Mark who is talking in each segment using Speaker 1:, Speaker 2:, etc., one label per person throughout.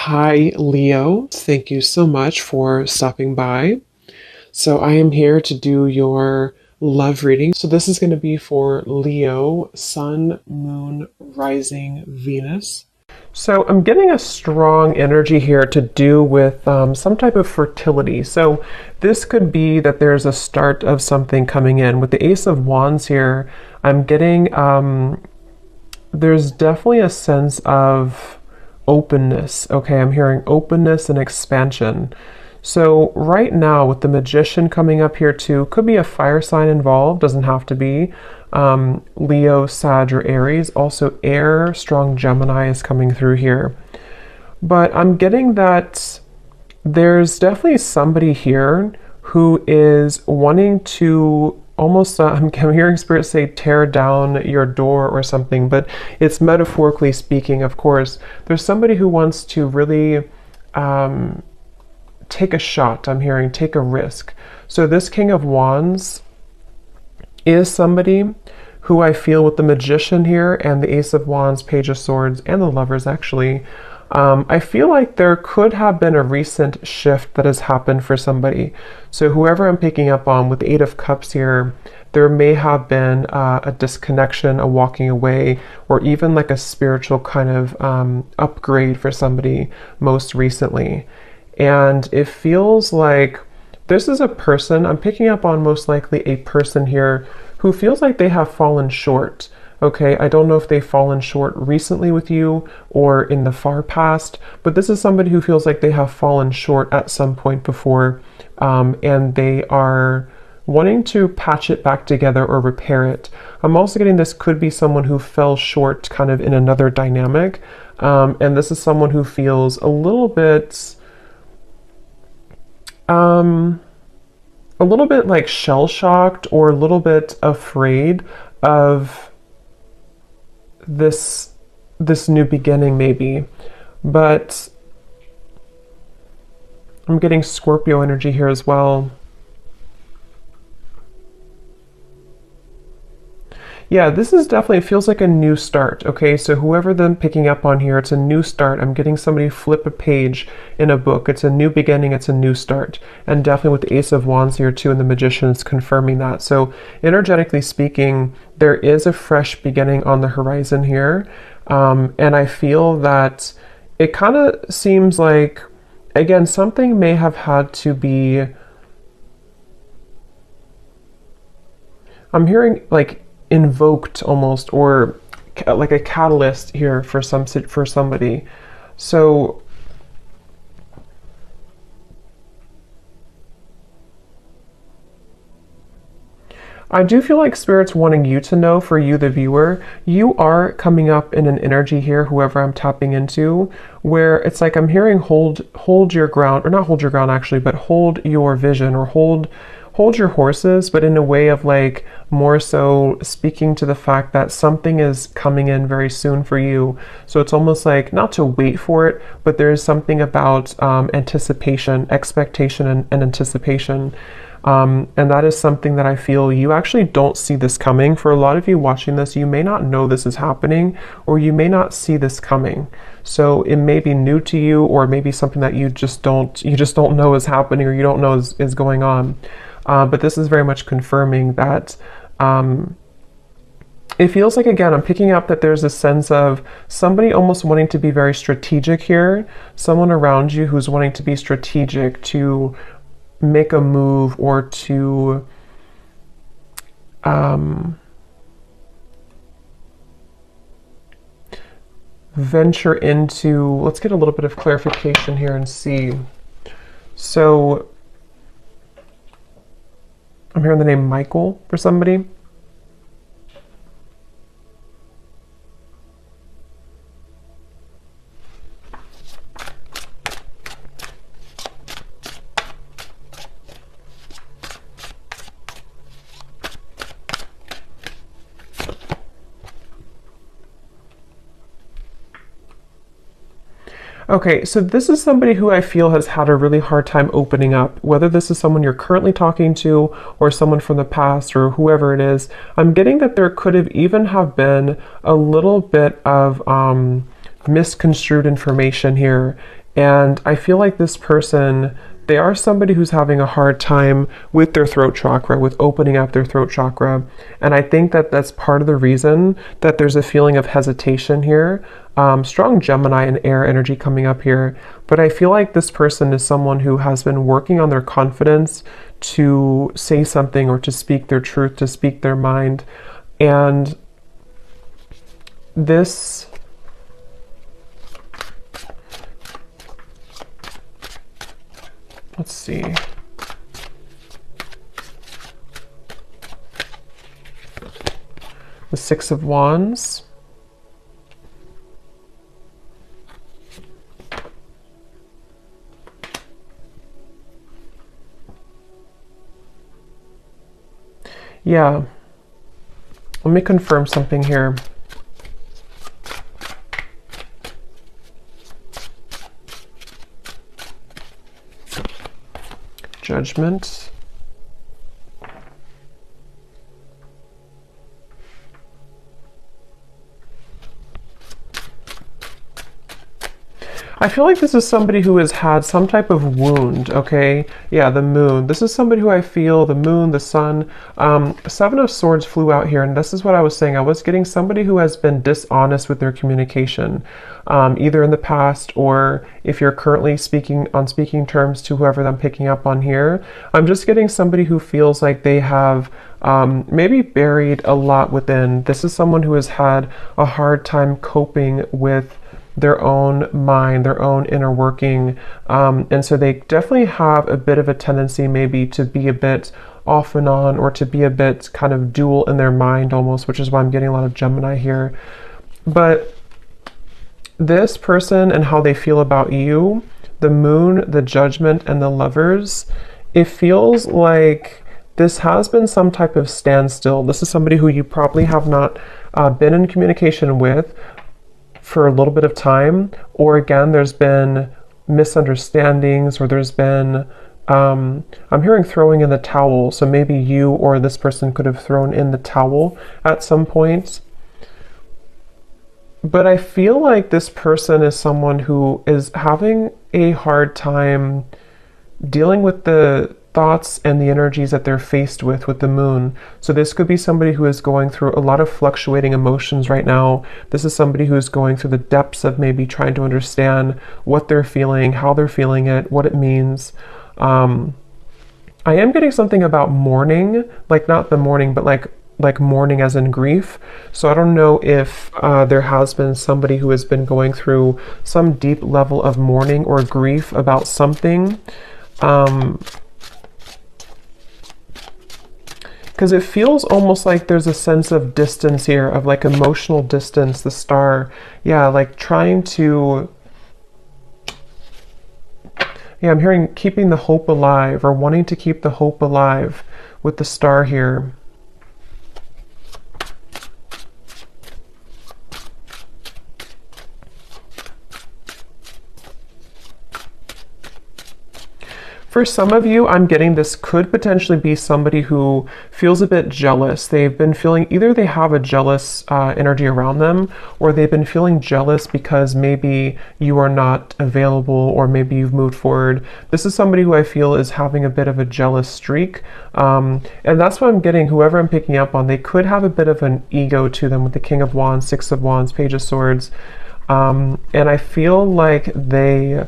Speaker 1: Hi, Leo. Thank you so much for stopping by. So, I am here to do your love reading. So, this is going to be for Leo, Sun, Moon, Rising, Venus. So, I'm getting a strong energy here to do with some type of fertility. So, this could be that there's a start of something coming in. With the Ace of Wands here, I'm getting, there's definitely a sense of openness. Okay, I'm hearing openness and expansion. So right now with the Magician coming up here too, could be a fire sign involved, doesn't have to be. Leo, Sag, or Aries. Also air, strong Gemini is coming through here. But I'm getting that there's definitely somebody here who is wanting to almost, I'm hearing Spirit say tear down your door or something, but it's metaphorically speaking, of course. There's somebody who wants to really take a shot, I'm hearing, take a risk. So this King of Wands is somebody who I feel with the Magician here and the Ace of Wands, Page of Swords, and the Lovers actually, I feel like there could have been a recent shift that has happened for somebody. So whoever I'm picking up on with the Eight of Cups here, there may have been a disconnection, a walking away, or even like a spiritual kind of upgrade for somebody most recently. And it feels like this is a person, I'm picking up on most likely a person here who feels like they have fallen short. Okay, I don't know if they've fallen short recently with you or in the far past, but this is somebody who feels like they have fallen short at some point before, and they are wanting to patch it back together or repair it. I'm also getting this could be someone who fell short kind of in another dynamic, and this is someone who feels a little bit like shell-shocked or a little bit afraid of this new beginning maybe. But I'm getting Scorpio energy here as well. Yeah, this is definitely, it feels like a new start. Okay, so whoever I'm picking up on here, it's a new start. I'm getting somebody flip a page in a book. It's a new beginning, it's a new start. And definitely with the Ace of Wands here too, and the Magician is confirming that. So energetically speaking, there is a fresh beginning on the horizon here. And I feel that it kind of seems like, again, something may have had to be, I'm hearing like invoked almost, or like a catalyst here for somebody. So I do feel like Spirit's wanting you to know, for you the viewer, you are coming up in an energy here, whoever I'm tapping into, where it's like I'm hearing hold your ground, or not hold your ground actually, but hold your vision, or hold your horses, but in a way of like more so speaking to the fact that something is coming in very soon for you. So it's almost like not to wait for it, but there is something about anticipation, expectation, and anticipation. And that is something that I feel you actually don't see this coming. For a lot of you watching this, you may not know this is happening, or you may not see this coming. So it may be new to you, or maybe something that you just don't know is happening, or you don't know is going on. But this is very much confirming that it feels like, again, I'm picking up that there's a sense of somebody almost wanting to be very strategic here, someone around you who's wanting to be strategic, to make a move, or to venture into, let's get a little bit of clarification here and see. So I'm hearing the name Michael for somebody. Okay, so this is somebody who I feel has had a really hard time opening up, whether this is someone you're currently talking to or someone from the past or whoever it is. I'm getting that there could have even have been a little bit of misconstrued information here, And I feel like this person, they are somebody who's having a hard time with their throat chakra, with opening up their throat chakra. And I think that that's part of the reason that there's a feeling of hesitation here. Strong Gemini and air energy coming up here. But I feel like this person is someone who has been working on their confidence to say something or to speak their truth, to speak their mind. And this, let's see. The Six of Wands. Yeah. Let me confirm something here. Judgment. I feel like this is somebody who has had some type of wound, okay? Yeah, the moon. This is somebody who I feel, the moon, the sun. Seven of Swords flew out here, and this is what I was saying. I was getting somebody who has been dishonest with their communication, either in the past or if you're currently speaking on speaking terms to whoever I'm picking up on here. I'm just getting somebody who feels like they have maybe buried a lot within. This is someone who has had a hard time coping with their own mind, their own inner working. And so they definitely have a bit of a tendency maybe to be a bit off and on, or to be a bit kind of dual in their mind almost, which is why I'm getting a lot of Gemini here. But this person and how they feel about you, the moon, the judgment, and the lovers, it feels like this has been some type of standstill. This is somebody who you probably have not been in communication with for a little bit of time, or again, there's been misunderstandings, or there's been, I'm hearing throwing in the towel. So maybe you or this person could have thrown in the towel at some point. But I feel like this person is someone who is having a hard time dealing with the thoughts and the energies that they're faced with the moon. So this could be somebody who is going through a lot of fluctuating emotions right now. This is somebody who is going through the depths of maybe trying to understand what they're feeling, how they're feeling it, what it means. I am getting something about mourning, like not the mourning, but like mourning as in grief. So I don't know if there has been somebody who has been going through some deep level of mourning or grief about something. Because it feels almost like there's a sense of distance here, of like emotional distance, the star. Yeah, like trying to, yeah, I'm hearing keeping the hope alive, or wanting to keep the hope alive with the star here. For some of you, I'm getting this could potentially be somebody who feels a bit jealous. They've been feeling, either they have a jealous energy around them, or they've been feeling jealous because maybe you are not available, or maybe you've moved forward. This is somebody who I feel is having a bit of a jealous streak. And that's what I'm getting, whoever I'm picking up on, they could have a bit of an ego to them with the King of Wands, Six of Wands, Page of Swords. And I feel like they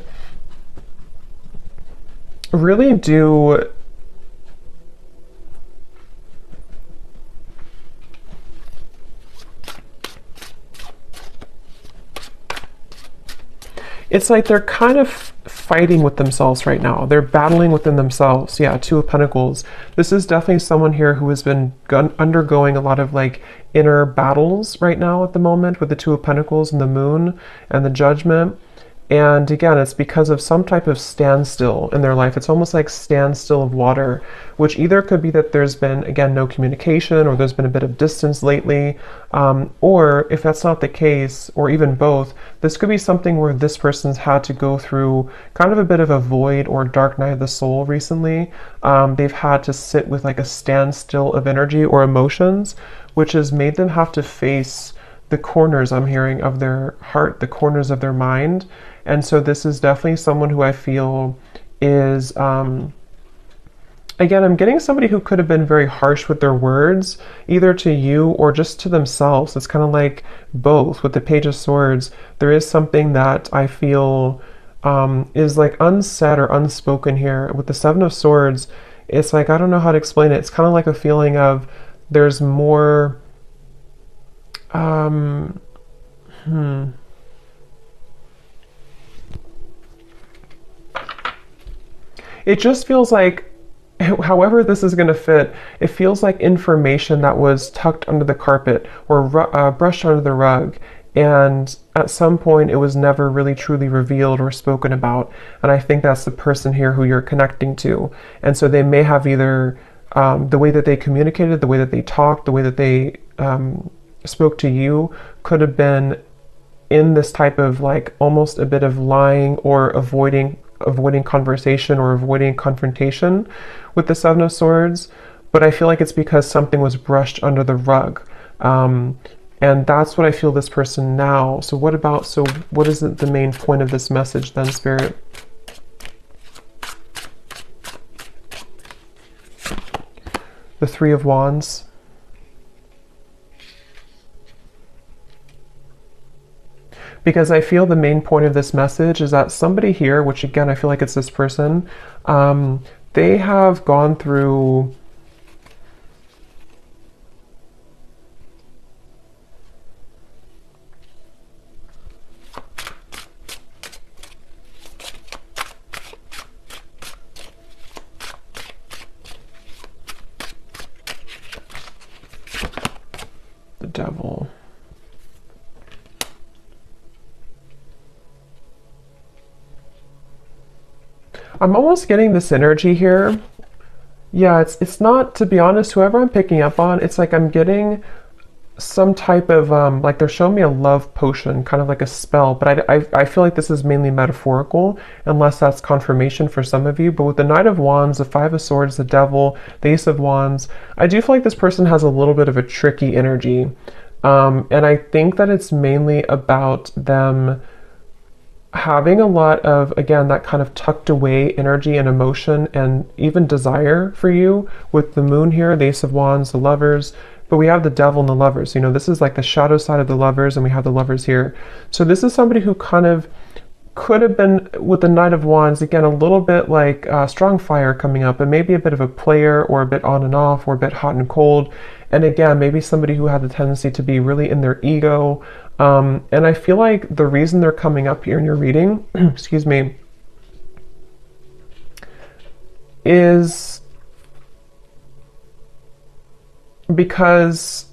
Speaker 1: really do it's like they're kind of fighting with themselves right now. They're battling within themselves. Yeah, Two of Pentacles. This is definitely someone here who has been undergoing a lot of like inner battles right now at the moment with the Two of Pentacles and the moon and the judgment. And again, it's because of some type of standstill in their life. It's almost like standstill of water, which either could be that there's been, again, no communication, or there's been a bit of distance lately. Or if that's not the case, or even both, this could be something where this person's had to go through kind of a bit of a void or dark night of the soul recently. They've had to sit with like a standstill of energy or emotions, which has made them have to face the corners, I'm hearing, of their heart, the corners of their mind. And so this is definitely someone who I feel is, again, I'm getting somebody who could have been very harsh with their words, either to you or just to themselves. It's kind of like both. With the Page of Swords, there is something that I feel is like unsaid or unspoken here. With the Seven of Swords, it's like, I don't know how to explain it. It's kind of like a feeling of there's more, um, hmm. It just feels like, however this is going to fit, it feels like information that was tucked under the carpet or brushed under the rug. And at some point, it was never really truly revealed or spoken about. And I think that's the person here who you're connecting to. And so they may have either the way that they communicated, the way that they talked, the way that they spoke to you could have been in this type of like almost a bit of lying or avoiding conversation or avoiding confrontation with the Seven of Swords. But I feel like it's because something was brushed under the rug. And that's what I feel this person now. So what is the main point of this message then, Spirit? The Three of Wands. Because I feel the main point of this message is that somebody here, which again, I feel like it's this person, they have gone through the Devil. I'm almost getting this energy here. Yeah, it's not, to be honest, whoever I'm picking up on, it's like I'm getting some type of, like they're showing me a love potion, kind of like a spell, but I feel like this is mainly metaphorical, unless that's confirmation for some of you. But with the Knight of Wands, the Five of Swords, the Devil, the Ace of Wands, I do feel like this person has a little bit of a tricky energy. And I think that it's mainly about them having a lot of, again, that kind of tucked away energy and emotion and even desire for you. With the Moon here, the Ace of Wands, the Lovers, but we have the Devil and the Lovers. You know, this is like the shadow side of the Lovers, and we have the Lovers here. So this is somebody who kind of could have been, with the Knight of Wands, again, a little bit like strong fire coming up, and maybe a bit of a player, or a bit on and off, or a bit hot and cold. And again, maybe somebody who had the tendency to be really in their ego. And I feel like the reason they're coming up here in your reading, excuse me, is because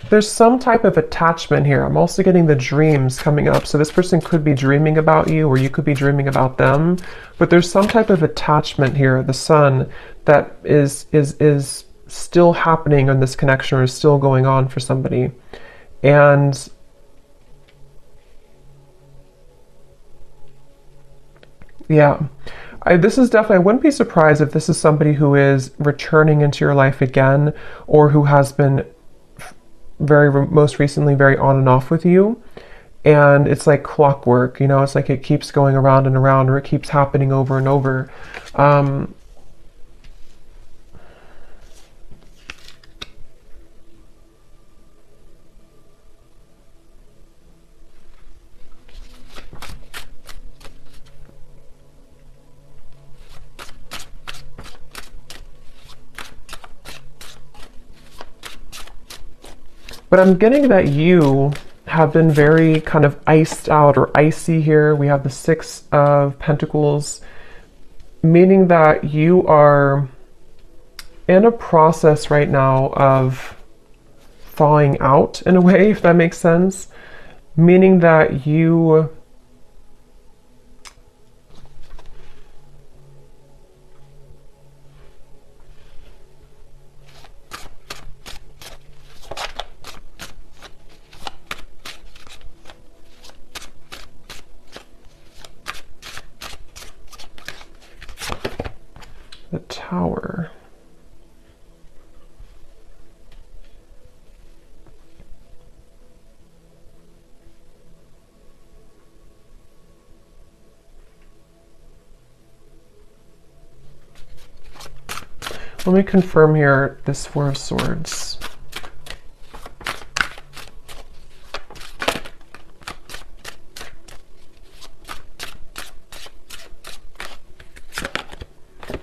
Speaker 1: there's some type of attachment here. I'm also getting the dreams coming up. So this person could be dreaming about you, or you could be dreaming about them. But there's some type of attachment here, the Sun, that is still happening in this connection, or is still going on for somebody. And yeah, this is definitely, I wouldn't be surprised if this is somebody who is returning into your life again, or who has been most recently very on and off with you. And it's like clockwork, you know, it's like it keeps going around and around, or it keeps happening over and over. But I'm getting that you have been very kind of iced out or icy here. We have the Six of Pentacles, meaning that you are in a process right now of thawing out, in a way, if that makes sense. Meaning that you the Tower. Let me confirm here this Four of Swords.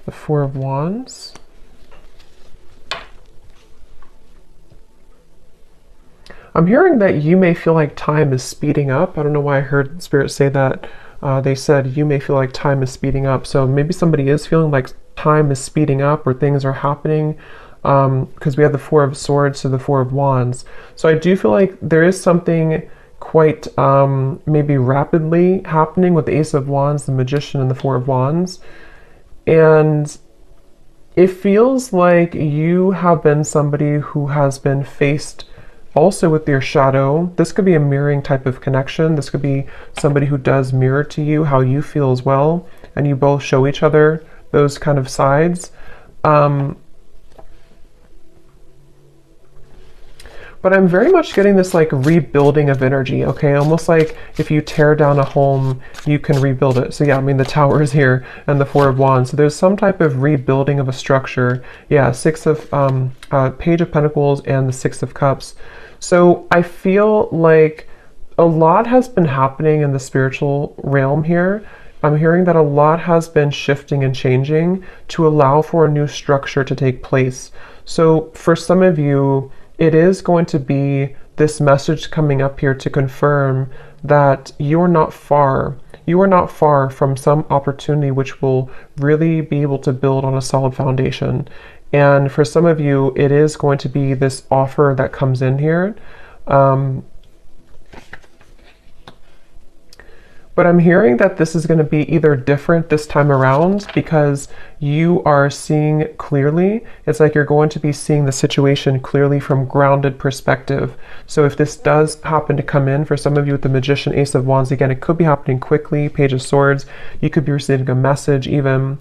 Speaker 1: The Four of Wands. I'm hearing that you may feel like time is speeding up. I don't know why I heard Spirit say that. They said you may feel like time is speeding up. So maybe somebody is feeling like time is speeding up or things are happening, because we have the Four of Swords to the Four of Wands. So I do feel like there is something quite maybe rapidly happening with the Ace of Wands, the Magician, and the Four of Wands. And it feels like you have been somebody who has been faced also with your shadow. This could be a mirroring type of connection. This could be somebody who does mirror to you how you feel as well, and you both show each other those kind of sides. But I'm very much getting this like rebuilding of energy, okay? Almost like if you tear down a home, you can rebuild it. So yeah, I mean, the Tower is here and the Four of Wands. So there's some type of rebuilding of a structure. Yeah, Page of Pentacles and the Six of Cups. So I feel like a lot has been happening in the spiritual realm here. I'm hearing that a lot has been shifting and changing to allow for a new structure to take place. So for some of you, it is going to be this message coming up here to confirm that you're not far. You are not far from some opportunity which will really be able to build on a solid foundation. And for some of you, it is going to be this offer that comes in here. But I'm hearing that this is going to be either different this time around because you are seeing clearly. It's like you're going to be seeing the situation clearly from grounded perspective. So if this does happen to come in for some of you with the Magician, Ace of Wands, again, it could be happening quickly, Page of Swords. You could be receiving a message even.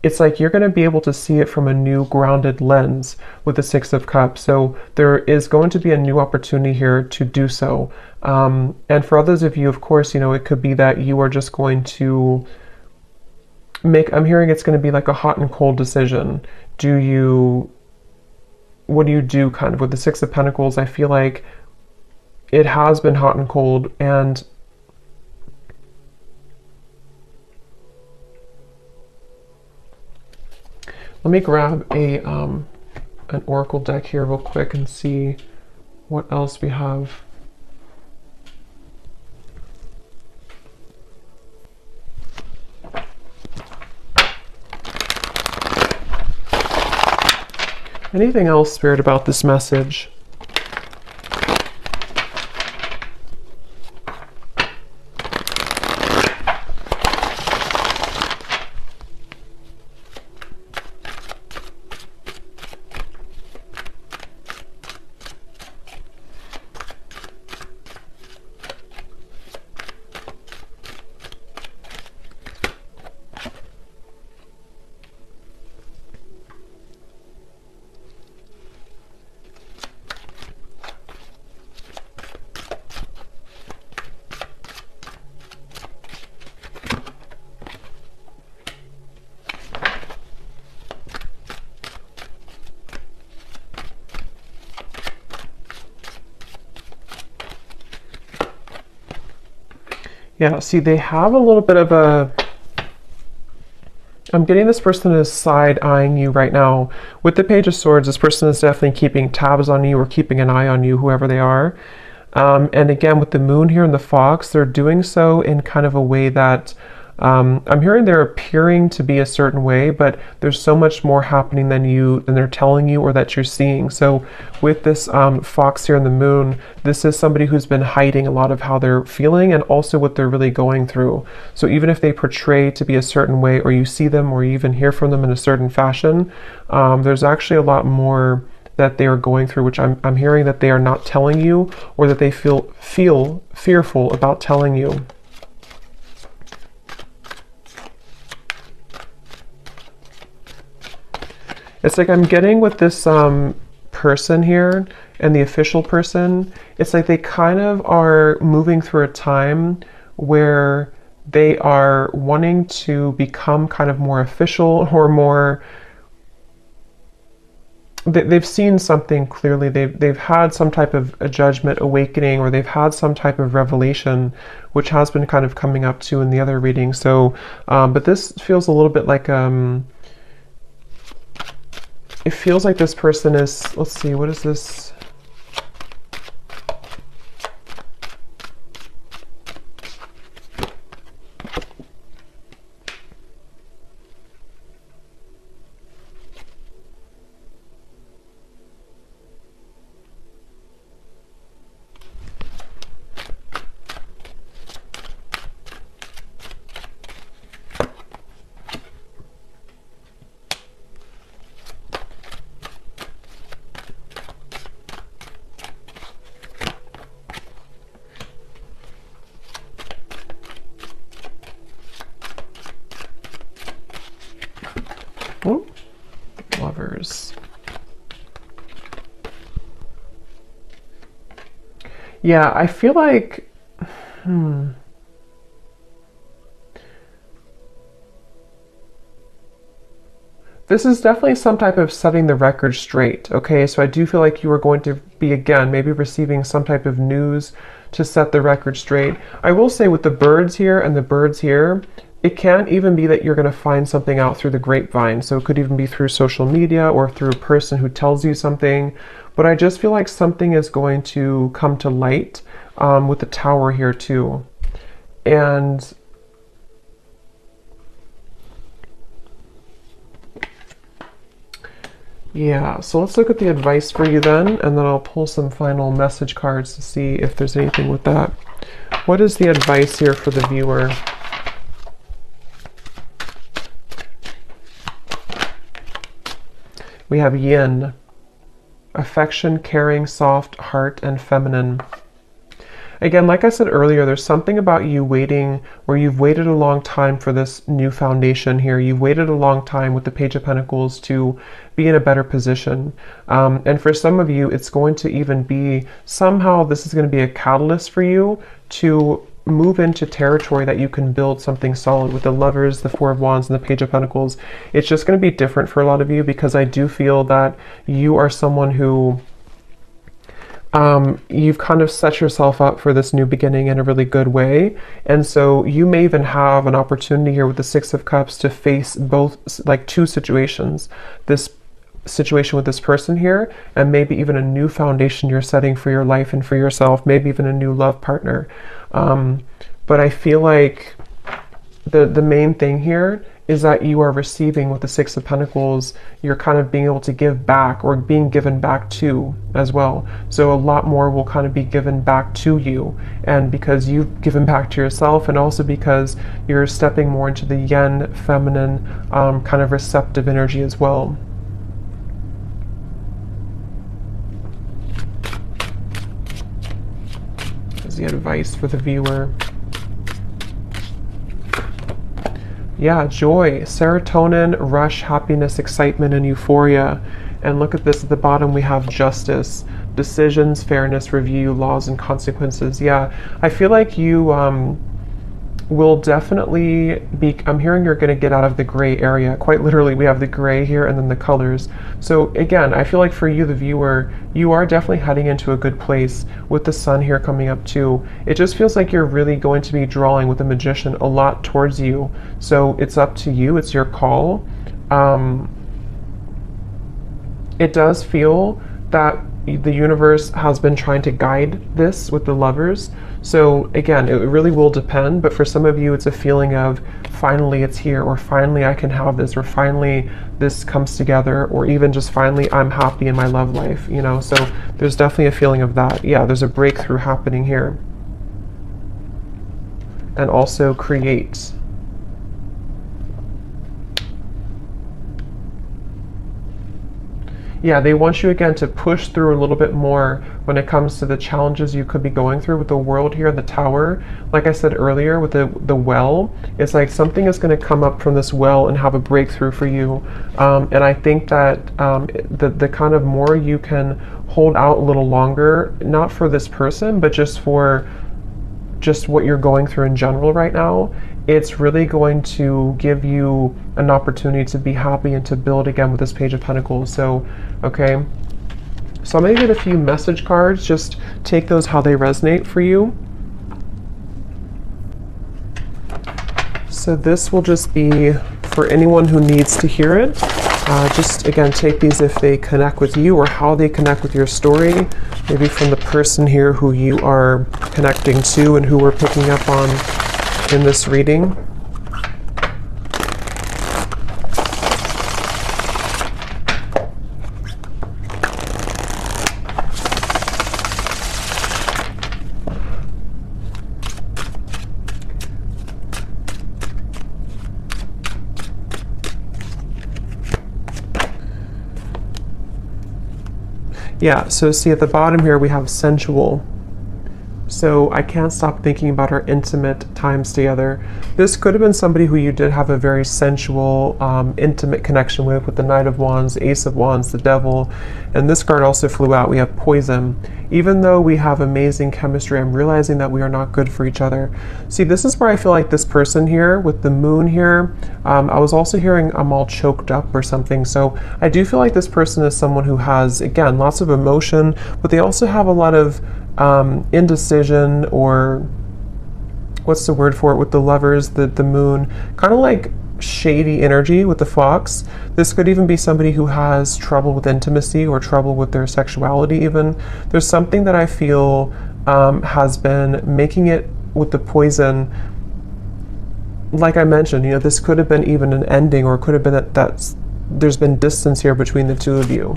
Speaker 1: It's like you're going to be able to see it from a new grounded lens with the Six of Cups. So there is going to be a new opportunity here to do so. And for others of you, of course, you know, it could be that you are just going to make, I'm hearing it's going to be like a hot and cold decision. What do you do kind of with the Six of Pentacles? I feel like it has been hot and cold, and let me grab an oracle deck here real quick and see what else we have. Anything else, Spirit, about this message? Yeah, see, they have a little bit of a, I'm getting this person is side-eyeing you right now. With the Page of Swords, this person is definitely keeping tabs on you or keeping an eye on you, whoever they are. And again, with the Moon here and the Fox, they're doing so in kind of a way that, I'm hearing they're appearing to be a certain way, but there's so much more happening than they're telling you or that you're seeing. So with this Fox here and the Moon, this is somebody who's been hiding a lot of how they're feeling and also what they're really going through. So even if they portray to be a certain way, or you see them or you even hear from them in a certain fashion, there's actually a lot more that they are going through, which I'm hearing that they are not telling you, or that they feel fearful about telling you. It's like I'm getting with this person here and the official person, it's like they kind of are moving through a time where they are wanting to become kind of more official or more, they've seen something clearly. They've had some type of a judgment awakening, or they've had some type of revelation, which has been kind of coming up too in the other reading. So, but this feels a little bit like it feels like this person is, let's see, what is this? Oh, Lovers. Yeah, I feel like, this is definitely some type of setting the record straight, okay? So I do feel like you are going to be, again, maybe receiving some type of news to set the record straight. I will say with the birds here and the birds here, it can even be that you're going to find something out through the grapevine. So it could even be through social media or through a person who tells you something. But I just feel like something is going to come to light with the tower here too. And yeah, so let's look at the advice for you then, and then I'll pull some final message cards to see if there's anything with that. What is the advice here for the viewer? We have yin, affection, caring, soft, heart, and feminine. Again, like I said earlier, there's something about you waiting, where you've waited a long time for this new foundation here. You've waited a long time with the Page of Pentacles to be in a better position. And for some of you, it's going to even be, somehow this is going to be a catalyst for you to move into territory that you can build something solid. With the Lovers, the Four of Wands, and the Page of Pentacles, it's just going to be different for a lot of you, because I do feel that you are someone who you've kind of set yourself up for this new beginning in a really good way. And so you may even have an opportunity here with the Six of Cups to face both, like two situations. This situation with this person here, and maybe even a new foundation you're setting for your life and for yourself, maybe even a new love partner. But I feel like the main thing here is that you are receiving with the Six of Pentacles. You're kind of being able to give back, or being given back to as well. So a lot more will kind of be given back to you, and because you've given back to yourself, and also because you're stepping more into the yin, feminine, kind of receptive energy as well. Is the advice for the viewer. Yeah, joy, serotonin, rush, happiness, excitement, and euphoria. And look at this at the bottom, we have justice, decisions, fairness, review, laws, and consequences. Yeah, I feel like you will definitely be, I'm hearing you're going to get out of the gray area. Quite literally, we have the gray here and then the colors. So again, I feel like for you, the viewer, you are definitely heading into a good place with the sun here coming up too. It just feels like you're really going to be drawing with the Magician a lot towards you. So it's up to you, it's your call. It does feel that the universe has been trying to guide this with the Lovers. So again, it really will depend, but for some of you, it's a feeling of finally it's here, or finally I can have this, or finally this comes together, or even just finally I'm happy in my love life, you know? So there's definitely a feeling of that. Yeah, there's a breakthrough happening here. And also create. Yeah, they want you again to push through a little bit more when it comes to the challenges you could be going through with the World here, the Tower. Like I said earlier with the well, it's like something is going to come up from this well and have a breakthrough for you. And I think that the kind of more you can hold out a little longer, not for this person, but just for just what you're going through in general right now, it's really going to give you an opportunity to be happy and to build again with this Page of Pentacles. So, okay. So I'm going to get a few message cards. Just take those how they resonate for you. So this will just be for anyone who needs to hear it. Just again, take these if they connect with you or how they connect with your story. Maybe from the person here who you are connecting to and who we're picking up on in this reading. Yeah, so see at the bottom here we have sensual. So I can't stop thinking about our intimate times together. This could have been somebody who you did have a very sensual, intimate connection with the Knight of Wands, the Ace of Wands, the Devil. And this card also flew out. We have poison. Even though we have amazing chemistry, I'm realizing that we are not good for each other. See, this is where I feel like this person here with the moon here, I was also hearing I'm all choked up or something. So I do feel like this person is someone who has, again, lots of emotion, but they also have a lot of indecision, or what's the word for it with the Lovers, the moon, kind of like shady energy with the Fox. This could even be somebody who has trouble with intimacy or trouble with their sexuality even. There's something that I feel has been making it with the poison. Like I mentioned, you know, this could have been even an ending, or it could have been that there's been distance here between the two of you.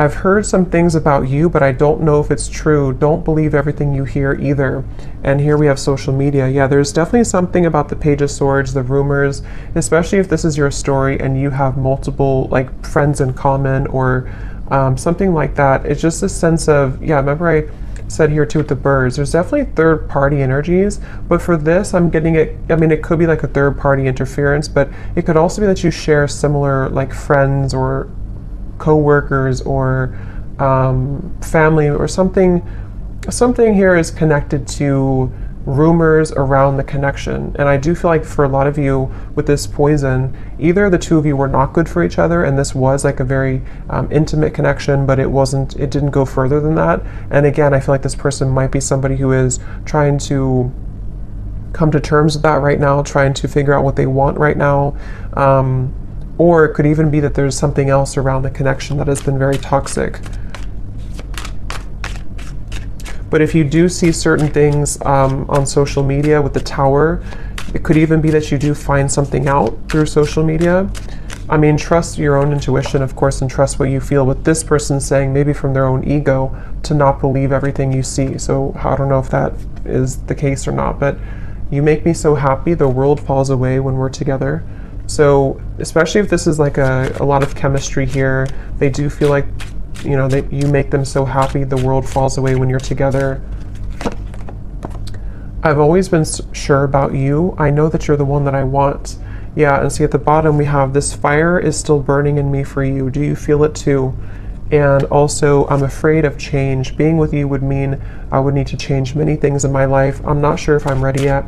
Speaker 1: I've heard some things about you, but I don't know if it's true. Don't believe everything you hear either. And here we have social media. Yeah, there's definitely something about the Page of Swords, the rumors, especially if this is your story and you have multiple like friends in common or something like that. It's just a sense of, yeah, remember I said here too with the birds, there's definitely third party energies, but for this I'm getting it, I mean it could be like a third party interference, but it could also be that you share similar like friends or co-workers or family or something here is connected to rumors around the connection. And I do feel like for a lot of you with this poison, either the two of you were not good for each other and this was like a very intimate connection, but it didn't go further than that. And again, I feel like this person might be somebody who is trying to come to terms with that right now, trying to figure out what they want right now. Or it could even be that there's something else around the connection that has been very toxic. But if you do see certain things on social media with the Tower, it could even be that you do find something out through social media. I mean, trust your own intuition, of course, and trust what you feel. With this person saying, maybe from their own ego, to not believe everything you see. So I don't know if that is the case or not, but you make me so happy, the world falls away when we're together. So especially if this is like a lot of chemistry here, they do feel like, you know, that you make them so happy, the world falls away when you're together. I've always been sure about you. I know that you're the one that I want. Yeah, and see at the bottom we have this fire is still burning in me for you. Do you feel it too? And also, I'm afraid of change. Being with you would mean I would need to change many things in my life. I'm not sure if I'm ready yet.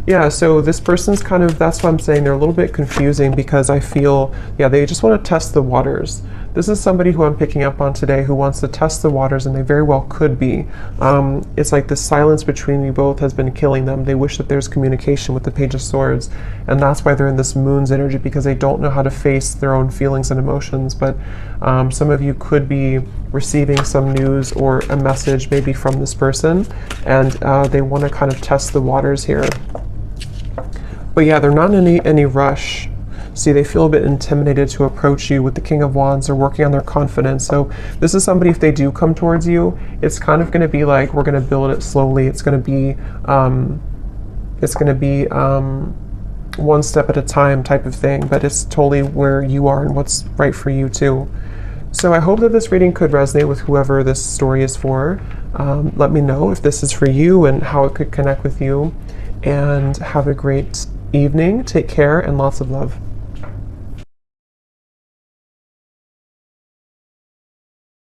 Speaker 1: Yeah, so this person's kind of, that's what I'm saying, they're a little bit confusing because I feel, yeah, they just want to test the waters. This is somebody who I'm picking up on today who wants to test the waters, and they very well could be. It's like the silence between you both has been killing them. They wish that there's communication with the Page of Swords, and that's why they're in this Moon's energy, because they don't know how to face their own feelings and emotions. But some of you could be receiving some news or a message maybe from this person, and they want to kind of test the waters here. But yeah, they're not in any rush. See, they feel a bit intimidated to approach you with the King of Wands. They're working on their confidence. So this is somebody, if they do come towards you, it's kind of going to be like, we're going to build it slowly. It's going to be one step at a time type of thing, but it's totally where you are and what's right for you too. So I hope that this reading could resonate with whoever this story is for. Let me know if this is for you and how it could connect with you, and have a great evening. Take care and lots of love.